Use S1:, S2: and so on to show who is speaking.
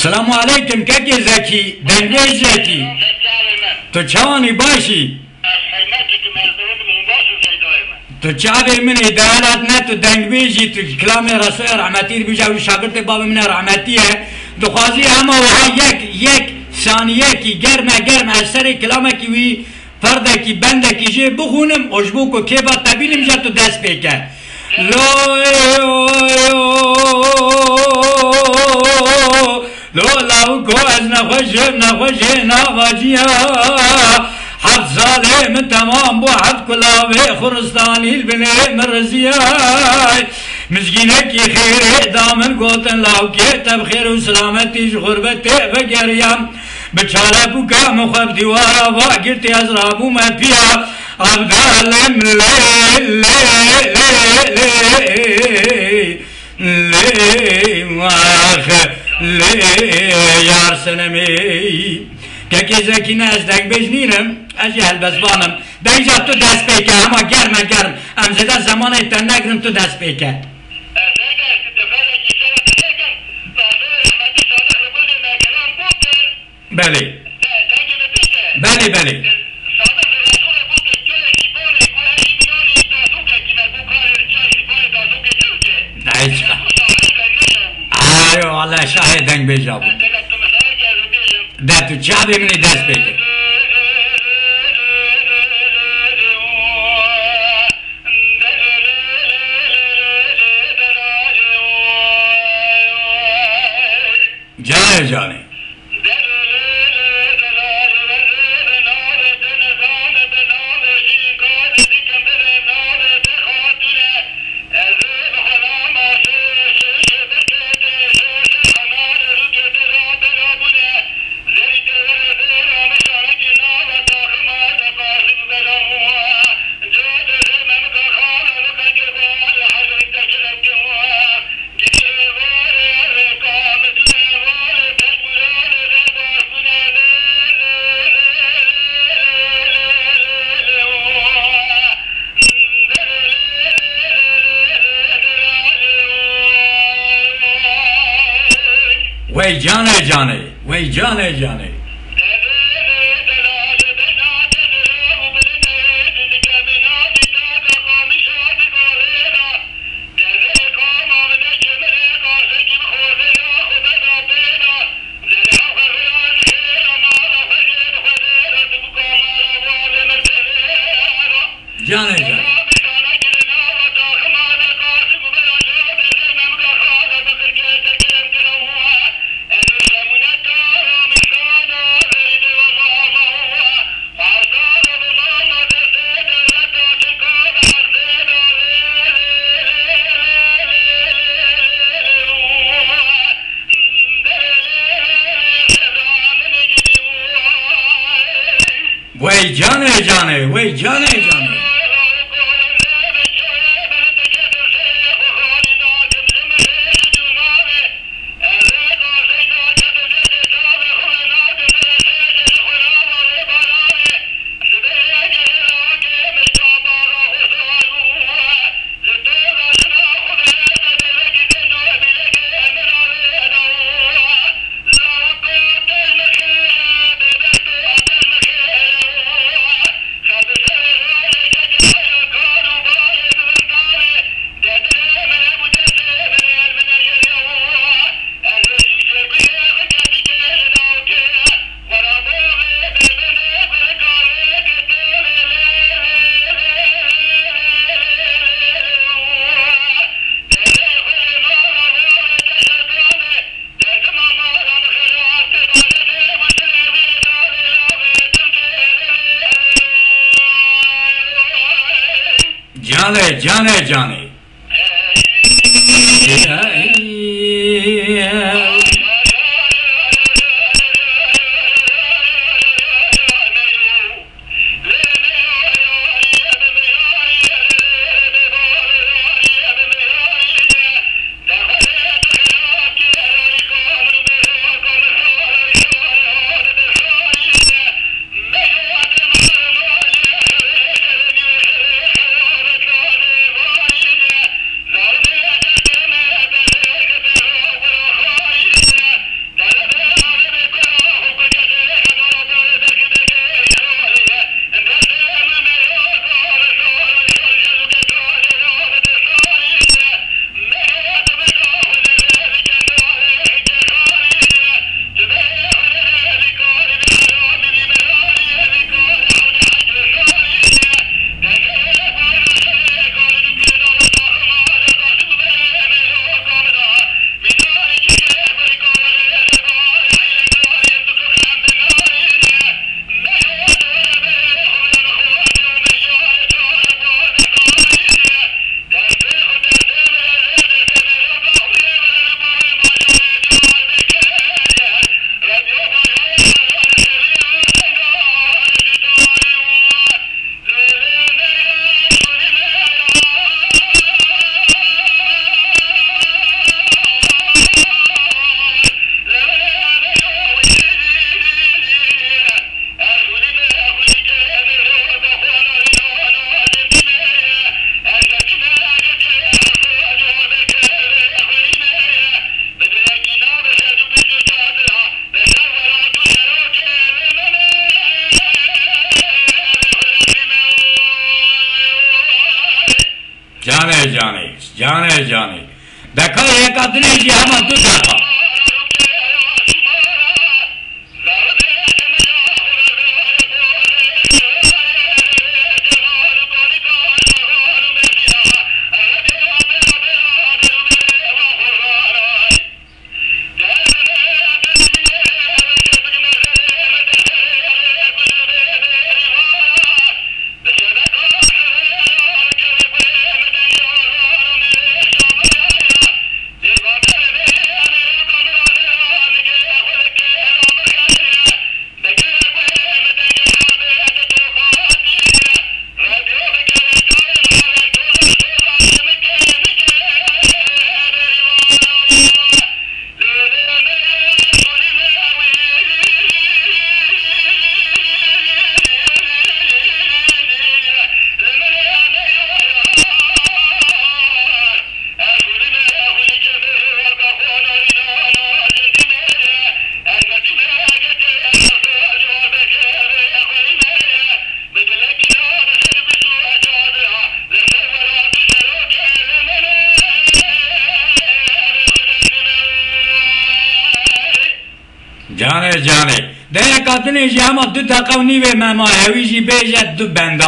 S1: سلام علیکم ککی زکی دنگوی زکی تو چوانی باشی تو چاوی منی دهالات نه تو دنگ بیجی تو کلام رسول رحمتی بیجی و شاگرد باب من رحمتیه دخوازی اما وها یک ثانیه کی گرم از سر کلامه کی وی فرده کی بنده کی جه بخونم اجبو کو که با تبیلم جا تو دست بکر لو کو از نخوشه نواجیه حد ظالم تمام بو حد کلاوه خرستانی البنه مرزیه مسکینه کی خیر دامن گوتن لاوکه تب خیر و سلامتیش غربته و گریم بچاره بوکا مخب دیوارا و گرتی از رابو مپیا عبدالم یار سنمی که زکی نه از دنگ بجنینم از یه هلبزبانم دنگ جا تو دست بیکه اما گرم امزده زمان ایتن نگرم تو دست بیکه بله آیو الله شاهد دنگ بجا بود ده تو چه بمینی دست بگه جانه وی جانه وی جانه جانه جانه دکا یک آدمی جی همه دو دکا جانه ده یک آدمی جی همه دو دکا و نیوه مما هویجی بیجت دو بنده